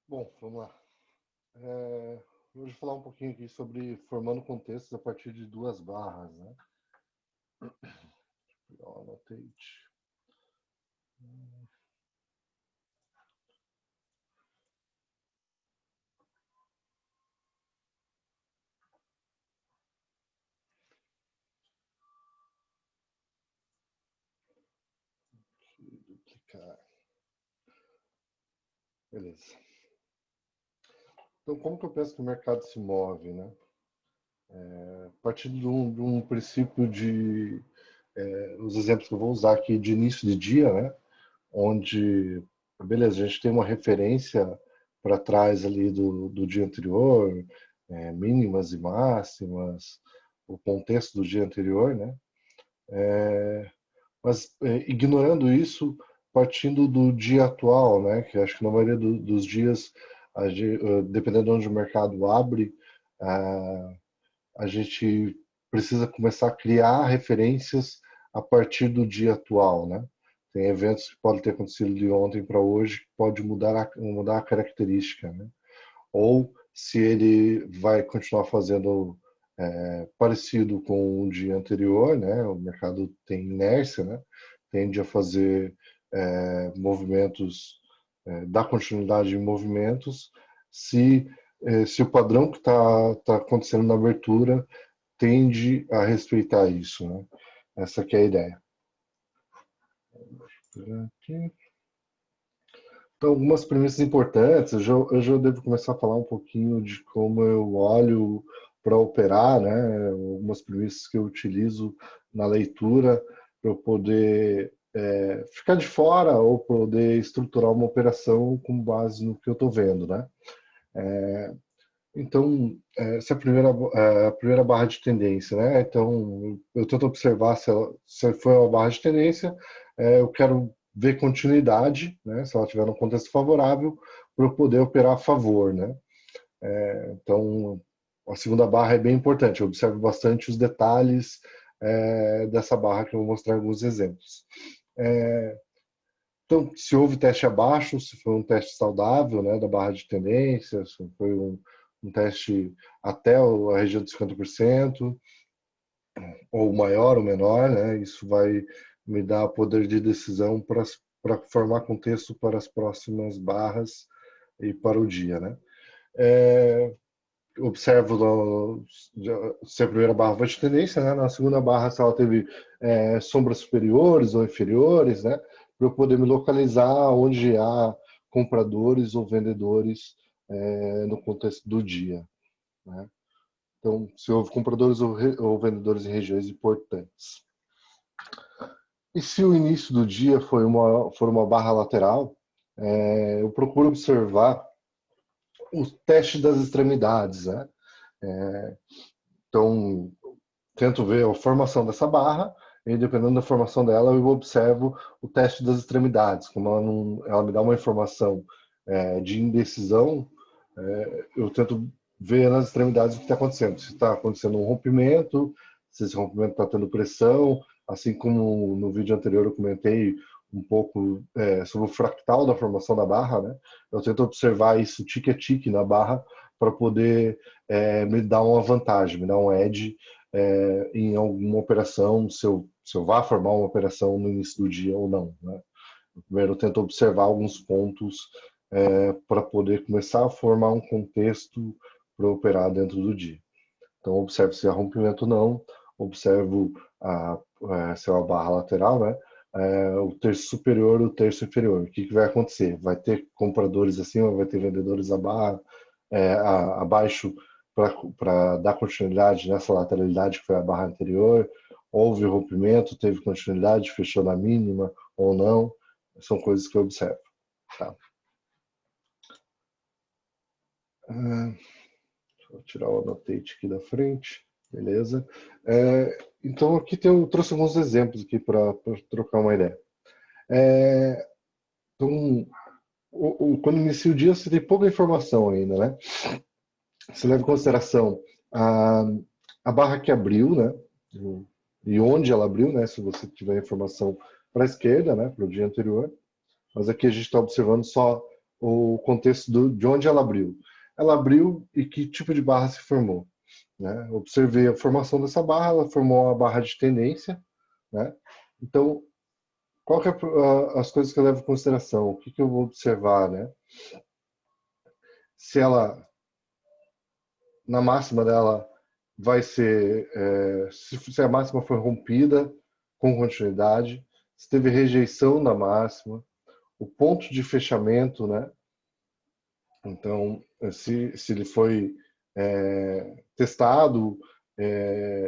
Bom, vamos lá. Hoje vou falar um pouquinho aqui sobre formando contextos a partir de duas barras, né? Vou annotate. Aqui, duplicar. Beleza. Então, como que eu penso que o mercado se move, né? A partir de um princípio os exemplos que eu vou usar aqui de início de dia, né? Onde, beleza, a gente tem uma referência para trás ali do dia anterior, mínimas e máximas, o contexto do dia anterior, né? Mas ignorando isso, partindo do dia atual, né? Que acho que na maioria dos dias, dependendo de onde o mercado abre, a gente precisa começar a criar referências a partir do dia atual, né? Tem eventos que podem ter acontecido de ontem para hoje que pode mudar a característica, né? Ou se ele vai continuar fazendo parecido com o dia anterior, né? O mercado tem inércia, né? Tende a fazer movimentos, dar continuidade em movimentos, se o padrão que está acontecendo na abertura tende a respeitar isso, né? Essa que é a ideia. Então, algumas premissas importantes, eu já devo começar a falar um pouquinho de como eu olho para operar, né? Algumas premissas que eu utilizo na leitura para eu poder ficar de fora ou poder estruturar uma operação com base no que eu estou vendo, né? Então, essa é a primeira barra de tendência, né? Então, eu tento observar se foi uma barra de tendência, eu quero ver continuidade, né? Se ela estiver no contexto favorável, para eu poder operar a favor, né? Então, a segunda barra é bem importante, eu observo bastante os detalhes dessa barra que eu vou mostrar alguns exemplos. Então, se houve teste abaixo, se foi um teste saudável, né, da barra de tendência, se foi um teste até a região de 50%, ou maior ou menor, né, isso vai me dar poder de decisão para formar contexto para as próximas barras e para o dia, né. Observo se a primeira barra foi de tendência, né, na segunda barra se ela teve sombras superiores ou inferiores, né, para eu poder me localizar onde há compradores ou vendedores no contexto do dia, né? Então, se houve compradores ou vendedores em regiões importantes. E se o início do dia for uma barra lateral, eu procuro observar o teste das extremidades, né? Então, tento ver a formação dessa barra e, dependendo da formação dela, eu observo o teste das extremidades. Como ela me dá uma informação de indecisão, eu tento ver nas extremidades o que está acontecendo. Se está acontecendo um rompimento, se esse rompimento está tendo pressão, assim como no vídeo anterior eu comentei um pouco sobre o fractal da formação da barra, né? Eu tento observar isso tique a tique na barra para poder me dar uma vantagem, me dar um edge em alguma operação, se eu vá formar uma operação no início do dia ou não, né? Primeiro eu tento observar alguns pontos para poder começar a formar um contexto para operar dentro do dia. Então, observo se há rompimento ou não, observo se é uma barra lateral, né? O terço superior e o terço inferior. O que vai acontecer? Vai ter compradores acima, vai ter vendedores abaixo para dar continuidade nessa lateralidade que foi a barra anterior. Houve rompimento, teve continuidade, fechou na mínima ou não. São coisas que eu observo. Tá? Vou tirar o annotate aqui da frente. Beleza? Então, aqui eu trouxe alguns exemplos aqui para trocar uma ideia. Então, quando inicia o dia, você tem pouca informação ainda, né? Você leva em consideração a barra que abriu, né? E onde ela abriu, né? Se você tiver informação para a esquerda, né? Para o dia anterior. Mas aqui a gente está observando só o contexto de onde ela abriu. Ela abriu e que tipo de barra se formou, né? Observei a formação dessa barra, ela formou uma barra de tendência, né? Então, qual que é as coisas que eu levo em consideração? O que que eu vou observar, né? Se ela, na máxima dela, vai ser, se a máxima foi rompida com continuidade, se teve rejeição da máxima, o ponto de fechamento, né? Então, se ele foi testado,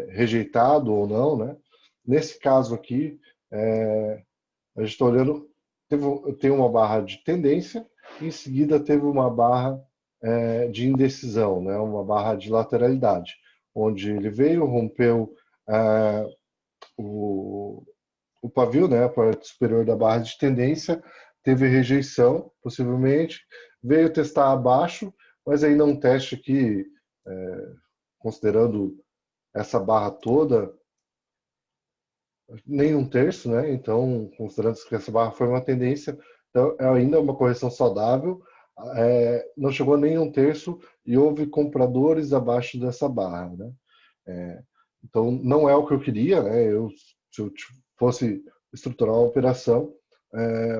rejeitado ou não, né? Nesse caso aqui, a gente está olhando, tem uma barra de tendência, e em seguida teve uma barra de indecisão, né? Uma barra de lateralidade, onde ele veio, rompeu o, o pavio, né? A parte superior da barra de tendência, teve rejeição, possivelmente, veio testar abaixo, mas ainda um teste aqui, considerando essa barra toda, nem um terço, né? Então, considerando que essa barra foi uma tendência, então é ainda uma correção saudável, não chegou nem um terço e houve compradores abaixo dessa barra, né? Então, não é o que eu queria, né? Se eu fosse estruturar uma operação,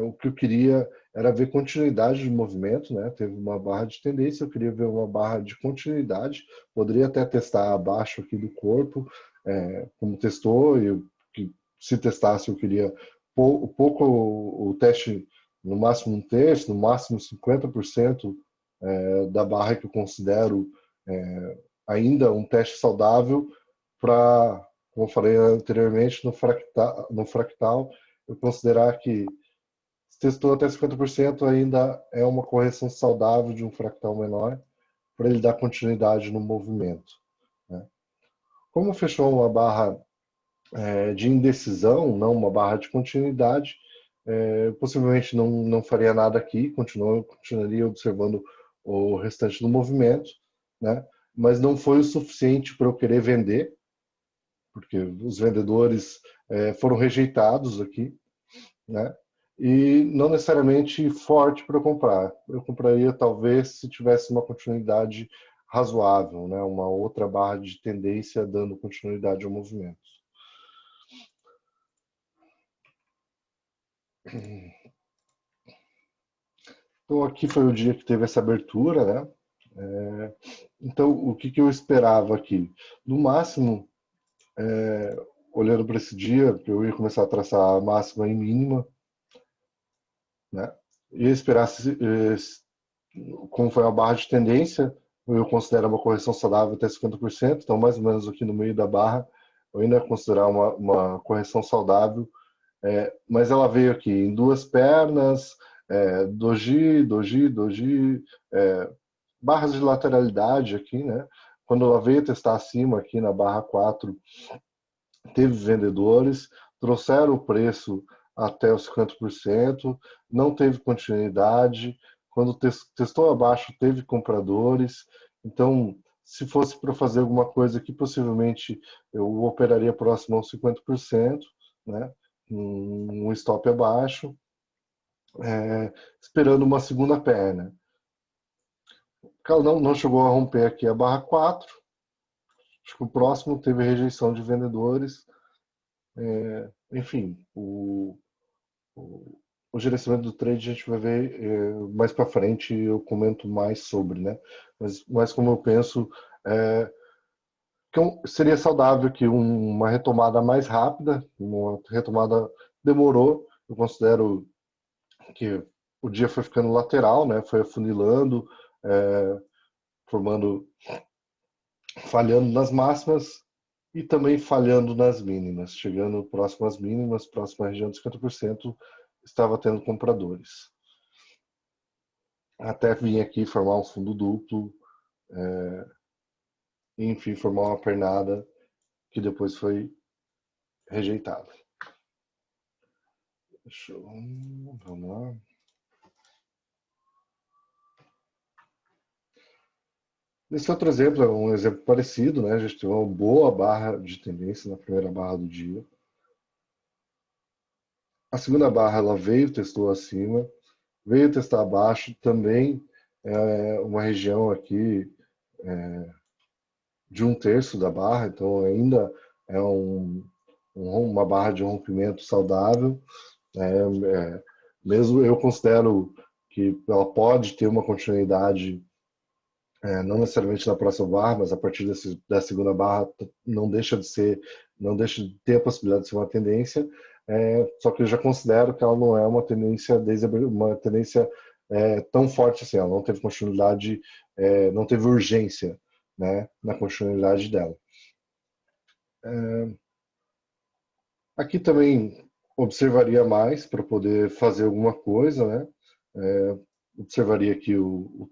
o que eu queria era ver continuidade de movimento, né? Teve uma barra de tendência, eu queria ver uma barra de continuidade, poderia até testar abaixo aqui do corpo, como testou, e se testasse eu queria pouco o teste, no máximo um terço, no máximo 50% da barra que eu considero ainda um teste saudável para, como eu falei anteriormente, no fractal eu considerar que se testou até 50% ainda é uma correção saudável de um fractal menor para ele dar continuidade no movimento, né? Como fechou uma barra de indecisão, não uma barra de continuidade, possivelmente não faria nada aqui, continuaria observando o restante do movimento, né? Mas não foi o suficiente para eu querer vender, porque os vendedores foram rejeitados aqui, né? E não necessariamente forte para comprar. Eu compraria talvez se tivesse uma continuidade razoável, né? Uma outra barra de tendência dando continuidade ao movimento. Então aqui foi o dia que teve essa abertura, né? Então o que eu esperava aqui? No máximo, olhando para esse dia, eu ia começar a traçar a máxima e mínima, né? Ia esperar, como foi uma barra de tendência, eu considero uma correção saudável até 50%, então mais ou menos aqui no meio da barra, eu ainda considerar uma correção saudável, mas ela veio aqui em duas pernas, doji, doji, doji, barras de lateralidade aqui, né? Quando ela veio testar acima aqui na barra 4, teve vendedores, trouxeram o preço até os 50%, não teve continuidade. Quando testou abaixo, teve compradores. Então, se fosse para fazer alguma coisa que possivelmente eu operaria próximo aos 50%, né? Um stop abaixo, esperando uma segunda perna. Ela não chegou a romper aqui a barra 4. Acho que o próximo teve rejeição de vendedores. Enfim, o gerenciamento do trade a gente vai ver mais para frente, eu comento mais sobre, né? Mas como eu penso, que seria saudável que uma retomada mais rápida, uma retomada demorou, eu considero que o dia foi ficando lateral, né? Foi afunilando, formando, falhando nas máximas e também falhando nas mínimas, chegando próximo às mínimas, próximo à região de 50%, estava tendo compradores. Até vir aqui formar um fundo duplo, e, enfim, formar uma pernada que depois foi rejeitada. Vamos lá. Esse outro exemplo é um exemplo parecido, né? A gente teve uma boa barra de tendência na primeira barra do dia. A segunda barra ela veio, testou acima, veio testar abaixo, também uma região aqui de 1/3 da barra, então ainda é uma barra de rompimento saudável. Mesmo eu considero que ela pode ter uma continuidade, não necessariamente na próxima barra, mas a partir da segunda barra não deixa de ser, não deixa de ter a possibilidade de ser uma tendência. Só que eu já considero que ela não é uma tendência tão forte assim. Ela não teve continuidade, não teve urgência, né, na continuidade dela. Aqui também observaria mais para poder fazer alguma coisa, né? Observaria aqui o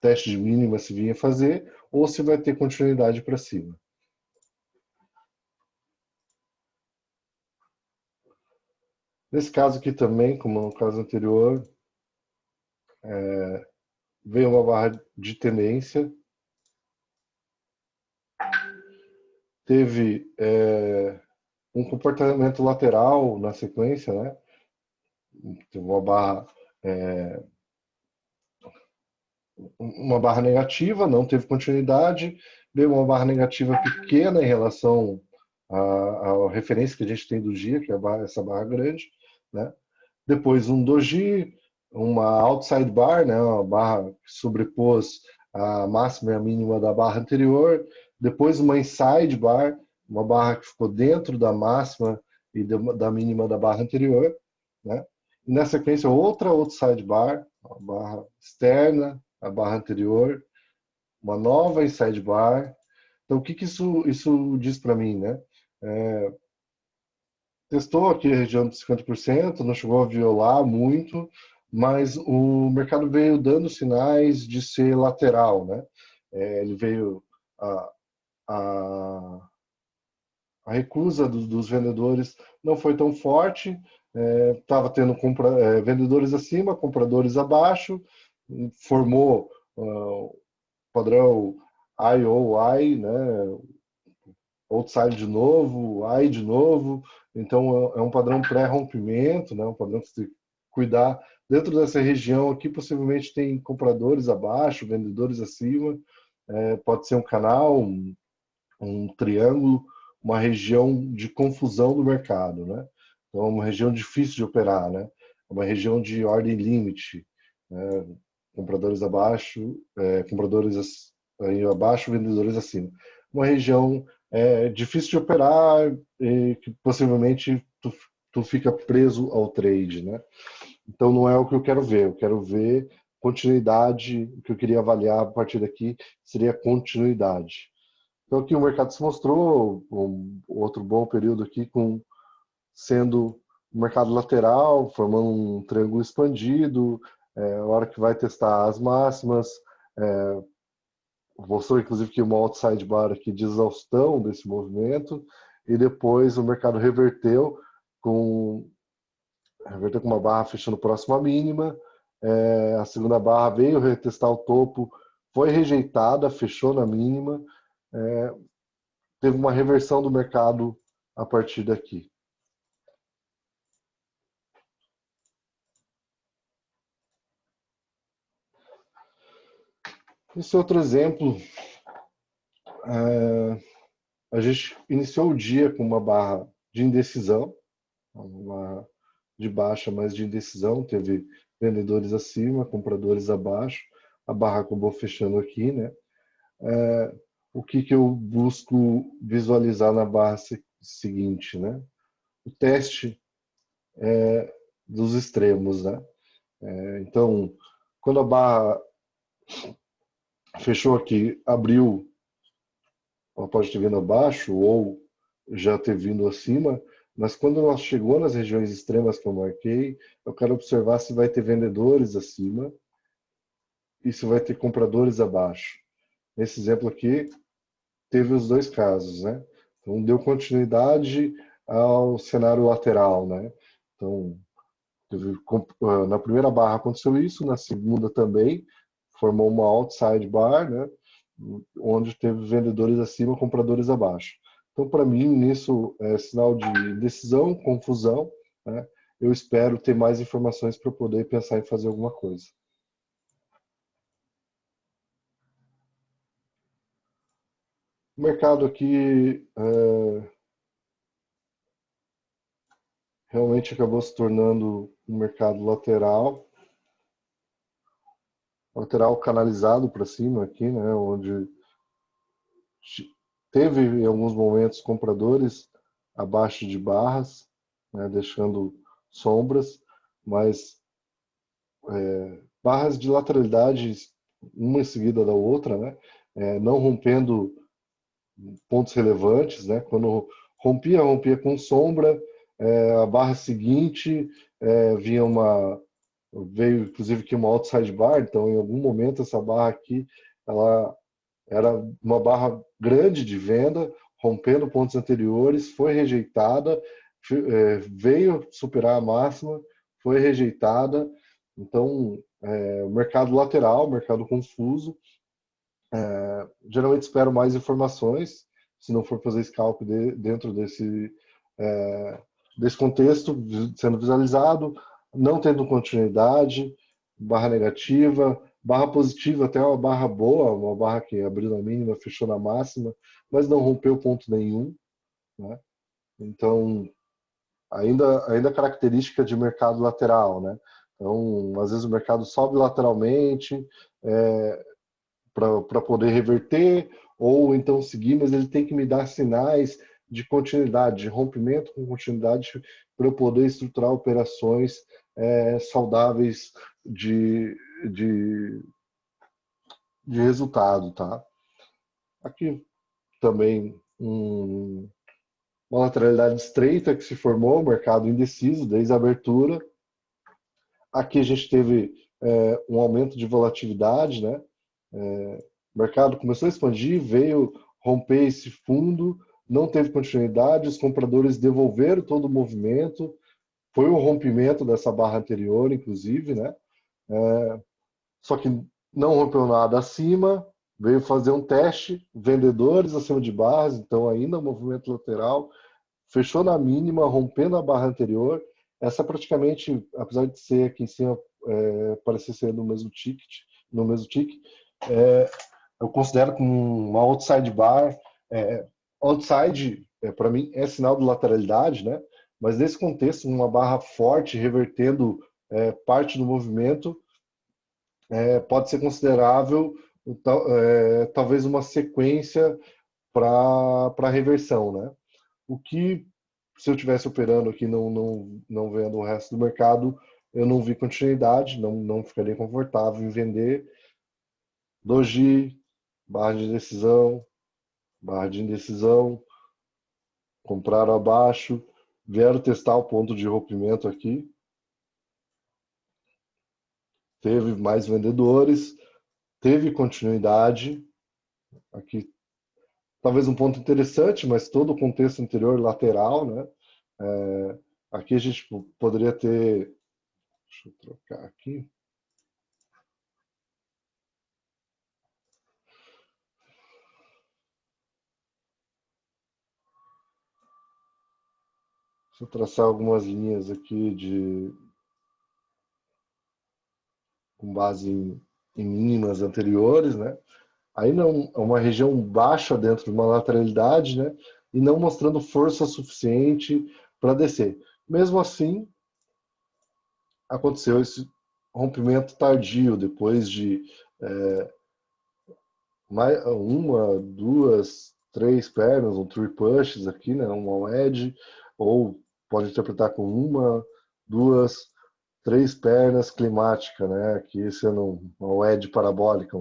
teste de mínima se vinha fazer ou se vai ter continuidade para cima. Nesse caso aqui também, como no caso anterior, veio uma barra de tendência, teve um comportamento lateral na sequência, né? Teve uma barra negativa, não teve continuidade, veio uma barra negativa pequena em relação à referência que a gente tem do dia, que é essa barra grande, né? Depois um doji, uma outside bar, né? Uma barra que sobrepôs a máxima e a mínima da barra anterior, depois uma inside bar, uma barra que ficou dentro da máxima e da mínima da barra anterior, né? E na sequência outra outside bar, uma barra externa, a barra anterior, uma nova inside bar. Então, o que isso diz para mim, né? Testou aqui a região de 50%, não chegou a violar muito, mas o mercado veio dando sinais de ser lateral, né? Ele veio a, a, a recusa dos vendedores não foi tão forte, estava tendo vendedores acima, compradores abaixo, formou padrão I, né? Outside de novo, I de novo. Então é um padrão pré-rompimento, né? Um padrão que você tem que cuidar. Dentro dessa região aqui, possivelmente tem compradores abaixo, vendedores acima. Pode ser um canal, um triângulo, uma região de confusão do mercado, né? Então é uma região difícil de operar, né? É uma região de ordem limite, né? Compradores abaixo, compradores aí abaixo, vendedores acima. Uma região difícil de operar e que possivelmente tu fica preso ao trade, né? Então não é o que eu quero ver. Eu quero ver continuidade. O que eu queria avaliar a partir daqui seria continuidade. Então aqui o mercado se mostrou um outro bom período aqui sendo o mercado lateral, formando um triângulo expandido, a hora que vai testar as máximas, mostrou inclusive que uma outside bar aqui de exaustão desse movimento, e depois o mercado reverteu com uma barra fechando próximo à mínima, a segunda barra veio retestar o topo, foi rejeitada, fechou na mínima, teve uma reversão do mercado a partir daqui. Esse outro exemplo, a gente iniciou o dia com uma barra de indecisão, uma de baixa, mas de indecisão, teve vendedores acima, compradores abaixo, a barra acabou fechando aqui, né? O que eu busco visualizar na barra seguinte, né? O teste dos extremos, né? Então, quando a barra fechou aqui, abriu, ela pode ter vindo abaixo ou já ter vindo acima, mas quando ela chegou nas regiões extremas que eu marquei, eu quero observar se vai ter vendedores acima e se vai ter compradores abaixo. Nesse exemplo aqui, teve os dois casos, né? Então, deu continuidade ao cenário lateral, né? Então, na primeira barra aconteceu isso, na segunda também, formou uma outside bar, né? Onde teve vendedores acima, compradores abaixo. Então, para mim, isso é sinal de indecisão, confusão, né? eu espero ter mais informações para poder pensar em fazer alguma coisa. O mercado aqui realmente acabou se tornando um mercado lateral canalizado para cima aqui, né, onde teve em alguns momentos compradores abaixo de barras, né, deixando sombras, mas barras de lateralidade uma em seguida da outra, né, não rompendo pontos relevantes, né, quando rompia com sombra, a barra seguinte vinha veio inclusive aqui uma outside bar, então em algum momento essa barra aqui ela era uma barra grande de venda, rompendo pontos anteriores, foi rejeitada, veio superar a máxima, foi rejeitada. Então, o mercado lateral, mercado confuso. Geralmente espero mais informações, se não for fazer scalp dentro desse contexto, sendo visualizado, não tendo continuidade, barra negativa, barra positiva, até uma barra boa, uma barra que abriu na mínima, fechou na máxima, mas não rompeu ponto nenhum, né? Então, ainda característica de mercado lateral, né? Então, às vezes o mercado sobe lateralmente para poder reverter, ou então seguir, mas ele tem que me dar sinais de continuidade, de rompimento com continuidade, para eu poder estruturar operações saudáveis de, de resultado, tá? Aqui também uma lateralidade estreita que se formou, mercado indeciso desde a abertura. Aqui a gente teve um aumento de volatilidade, né? O mercado começou a expandir, veio romper esse fundo, não teve continuidade, os compradores devolveram todo o movimento, foi o rompimento dessa barra anterior, inclusive, né? Só que não rompeu nada acima, veio fazer um teste, vendedores acima de barras, então ainda um movimento lateral, fechou na mínima, rompendo a barra anterior. Essa praticamente, apesar de ser aqui em cima, parecer ser no mesmo ticket, eu considero como uma outside bar. Outside, para mim, é sinal de lateralidade, né? Mas nesse contexto, uma barra forte revertendo parte do movimento pode ser considerável, talvez uma sequência para reversão, né? O que, se eu estivesse operando aqui não vendo o resto do mercado, eu não vi continuidade, não ficaria confortável em vender. Doji, barra de indecisão, compraram abaixo, vieram testar o ponto de rompimento aqui, teve mais vendedores, teve continuidade, aqui talvez um ponto interessante, mas todo o contexto anterior lateral, né? Aqui a gente poderia ter, deixa eu trocar aqui, deixa eu traçar algumas linhas aqui com base em mínimas anteriores, né? Aí não é uma região baixa dentro de uma lateralidade, né? E não mostrando força suficiente para descer. Mesmo assim, aconteceu esse rompimento tardio, depois de uma, duas, três pernas, um three pushes aqui, né? Um edge, ou pode interpretar com uma, duas, três pernas climática, né? Aqui sendo uma edge parabólica,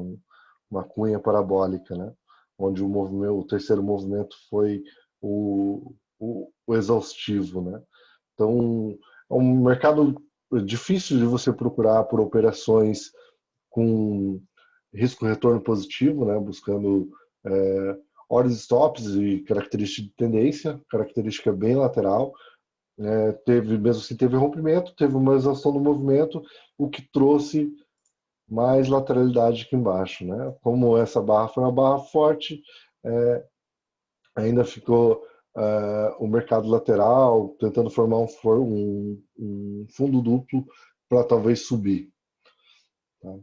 uma cunha parabólica, né? Onde o terceiro movimento foi o exaustivo, né? Então, é um mercado difícil de você procurar por operações com risco-retorno positivo, né? Buscando ordens stops e característica de tendência, característica bem lateral. Mesmo assim, teve rompimento, teve uma exaustão do movimento, o que trouxe mais lateralidade aqui embaixo, né? Como essa barra foi uma barra forte, ainda ficou o mercado lateral, tentando formar um fundo duplo para talvez subir. Tá?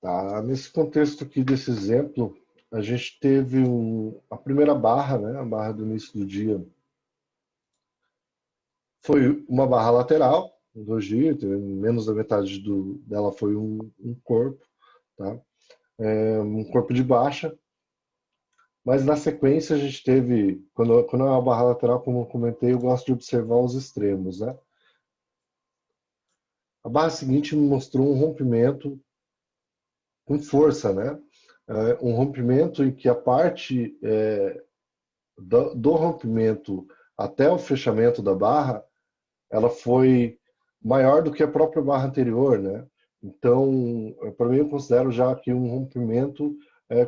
Tá? Nesse contexto aqui desse exemplo, a gente teve a primeira barra, né? A barra do início do dia, foi uma barra lateral, um doji, menos da metade dela foi um corpo, tá? Um corpo de baixa, mas na sequência a gente teve, quando é uma barra lateral, como eu comentei, eu gosto de observar os extremos, né? A barra seguinte me mostrou um rompimento com força, né? Um rompimento em que a parte do rompimento até o fechamento da barra, ela foi maior do que a própria barra anterior, né? Então, para mim, eu considero já aqui um rompimento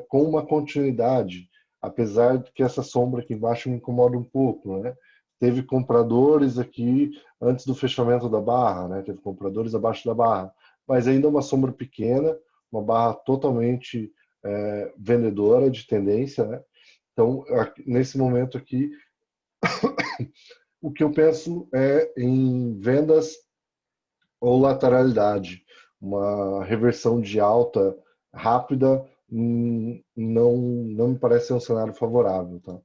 com uma continuidade, apesar de que essa sombra aqui embaixo me incomoda um pouco, né? Teve compradores aqui antes do fechamento da barra, né? Teve compradores abaixo da barra, mas ainda uma sombra pequena, uma barra totalmente vendedora de tendência, né? Então, nesse momento aqui, o que eu penso é em vendas ou lateralidade. Uma reversão de alta rápida não me parece ser um cenário favorável. Tá?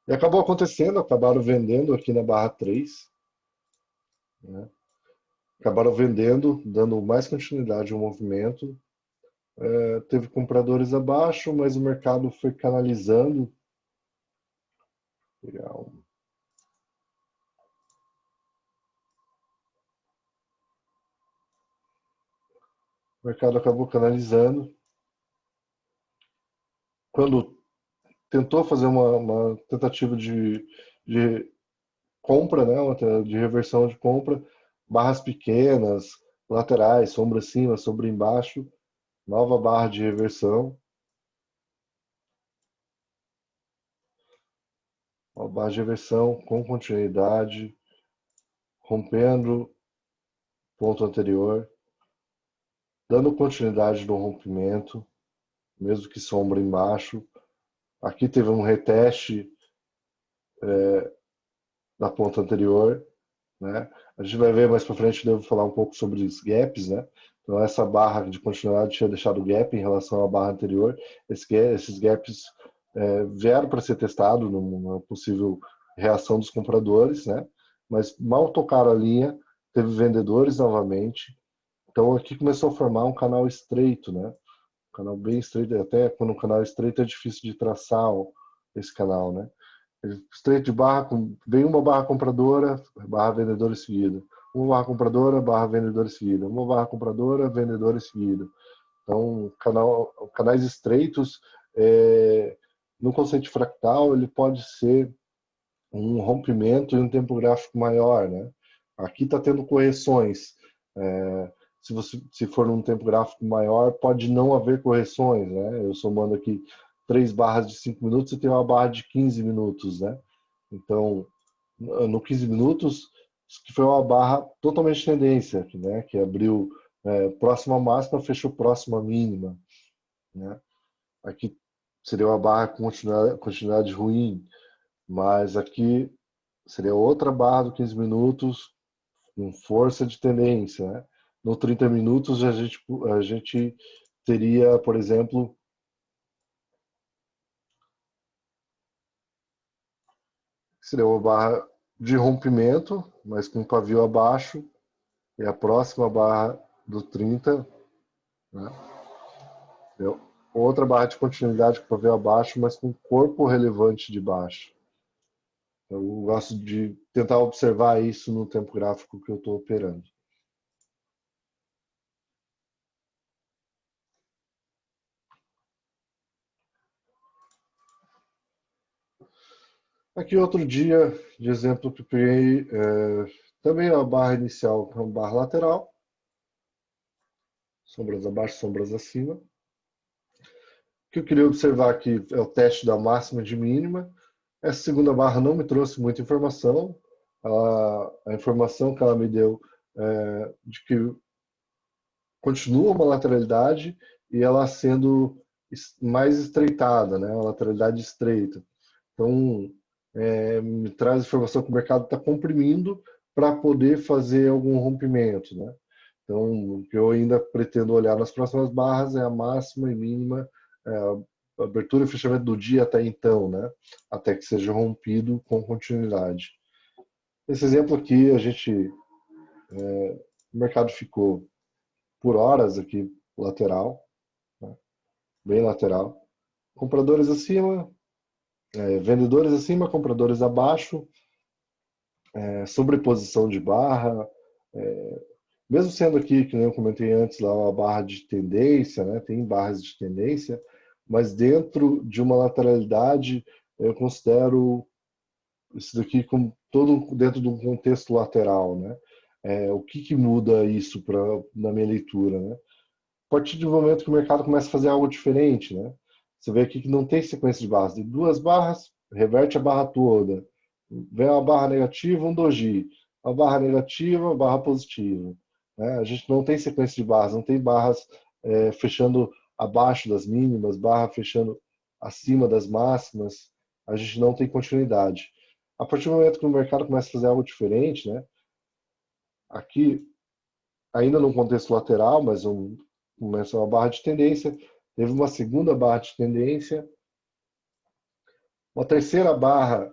E acabou acontecendo, acabaram vendendo aqui na barra 3. Né? Acabaram vendendo, dando mais continuidade ao movimento. Teve compradores abaixo, mas o mercado foi canalizando. Legal. O mercado acabou canalizando. Quando tentou fazer uma tentativa de compra, né, de reversão de compra, barras pequenas, laterais, sombra acima, sombra embaixo, nova barra de reversão, uma barra de reversão com continuidade, rompendo ponto anterior, dando continuidade no rompimento, mesmo que sombra embaixo. Aqui teve um reteste da ponta anterior, né? A gente vai ver mais para frente, devo falar um pouco sobre os gaps, né? Então essa barra de continuidade tinha deixado gap em relação à barra anterior. Esses gaps vieram para ser testado numa possível reação dos compradores, né? Mas mal tocaram a linha, teve vendedores novamente. Então aqui começou a formar um canal estreito, né? Um canal bem estreito, até quando o canal é estreito é difícil de traçar esse canal, né? Estreito de barra, vem uma barra compradora, barra vendedora em seguida. Uma barra compradora, barra vendedora em seguida. Uma barra compradora, vendedora em seguida. Então, canais estreitos, no conceito fractal, ele pode ser um rompimento em um tempo gráfico maior, né? Aqui está tendo correções. Se for num tempo gráfico maior, pode não haver correções, né? Eu somando aqui 3 barras de 5 minutos e tem uma barra de 15 minutos, né? Então, no 15 minutos, que foi uma barra totalmente tendência, né? Que abriu próxima máxima, fechou próxima mínima, né? Aqui seria uma barra com continuidade ruim, mas aqui seria outra barra do 15 minutos com força de tendência, né? No 30 minutos a gente teria, por exemplo, seria uma barra de rompimento, mas com pavio abaixo, e a próxima barra do 30, né? Outra barra de continuidade com pavio abaixo, mas com corpo relevante de baixo. Eu gosto de tentar observar isso no tempo gráfico que eu estou operando. Aqui outro dia, de exemplo que eu peguei, também a barra inicial é uma barra lateral, sombras abaixo, sombras acima. O que eu queria observar aqui é o teste da máxima de mínima. Essa segunda barra não me trouxe muita informação. A informação que ela me deu de que continua uma lateralidade e ela sendo mais estreitada, né? Uma lateralidade estreita. Então, me traz informação que o mercado está comprimindo para poder fazer algum rompimento, né? Então, o que eu ainda pretendo olhar nas próximas barras é a máxima e mínima, a abertura e fechamento do dia até então, né? Até que seja rompido com continuidade. Esse exemplo aqui, o mercado ficou por horas aqui lateral, né? Bem lateral. Compradores acima, vendedores acima, compradores abaixo, sobreposição de barra, mesmo sendo aqui, que eu comentei antes, lá uma barra de tendência, né? Tem barras de tendência, mas dentro de uma lateralidade, eu considero isso daqui como todo dentro de um contexto lateral, né? O que que muda isso na minha leitura, né? A partir do momento que o mercado começa a fazer algo diferente, né? Você vê aqui que não tem sequência de barras. De duas barras, reverte a barra toda. Vem uma barra negativa, um doji. Uma barra negativa, uma barra positiva. Né? A gente não tem sequência de barras, não tem barras fechando abaixo das mínimas, barra fechando acima das máximas. A gente não tem continuidade. A partir do momento que o mercado começa a fazer algo diferente, né? Aqui ainda no contexto lateral, mas começa uma barra de tendência, teve uma segunda barra de tendência, uma terceira barra,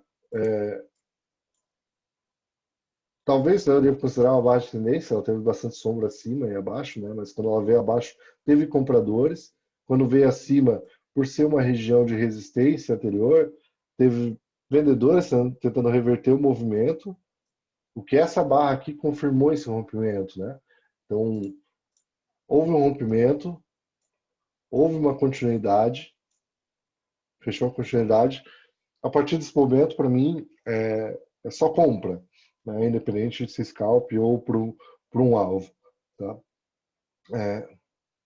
talvez eu devo considerar uma barra de tendência, ela teve bastante sombra acima e abaixo, né? Mas quando ela veio abaixo, teve compradores, quando veio acima, por ser uma região de resistência anterior, teve vendedores tentando reverter o movimento, o que essa barra aqui confirmou esse rompimento, né? Então, houve um rompimento, houve uma continuidade, fechou a continuidade. A partir desse momento, para mim, é só compra, né? Independente de ser scalp ou para um alvo. Tá?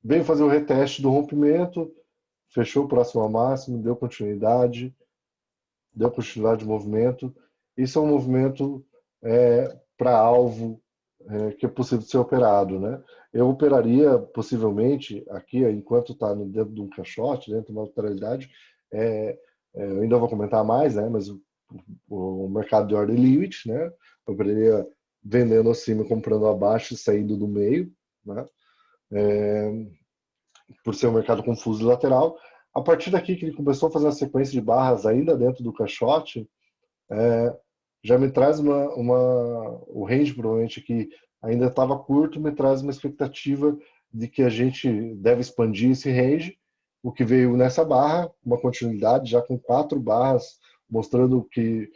Veio fazer o reteste do rompimento, fechou o próximo ao máximo, deu continuidade de movimento. Isso é um movimento para alvo que é possível de ser operado, né? Eu operaria possivelmente aqui, enquanto está dentro de um caixote, dentro de uma lateralidade, eu ainda vou comentar mais, né? Mas o mercado de order limit, né? Eu operaria vendendo acima, comprando abaixo e saindo do meio, né? Por ser um mercado confuso e lateral. A partir daqui que ele começou a fazer uma sequência de barras ainda dentro do caixote, já me traz o range provavelmente que ainda estava curto, me traz uma expectativa de que a gente deve expandir esse range, o que veio nessa barra, uma continuidade já com 4 barras, mostrando que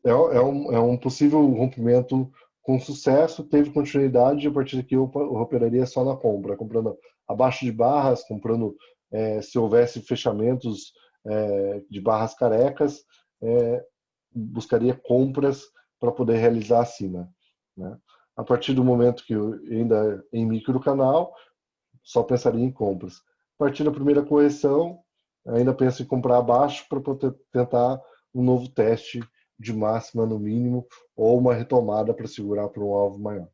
é um possível rompimento com sucesso, teve continuidade, e a partir daqui eu operaria só na compra, comprando abaixo de barras, comprando se houvesse fechamentos de barras carecas, buscaria compras para poder realizar acima. Né? A partir do momento que eu ainda em micro canal, só pensaria em compras. A partir da primeira correção, ainda penso em comprar abaixo para poder tentar um novo teste de máxima no mínimo ou uma retomada para segurar para um alvo maior.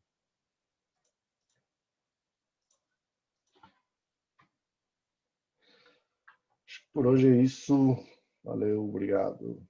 Por hoje é isso. Valeu, obrigado.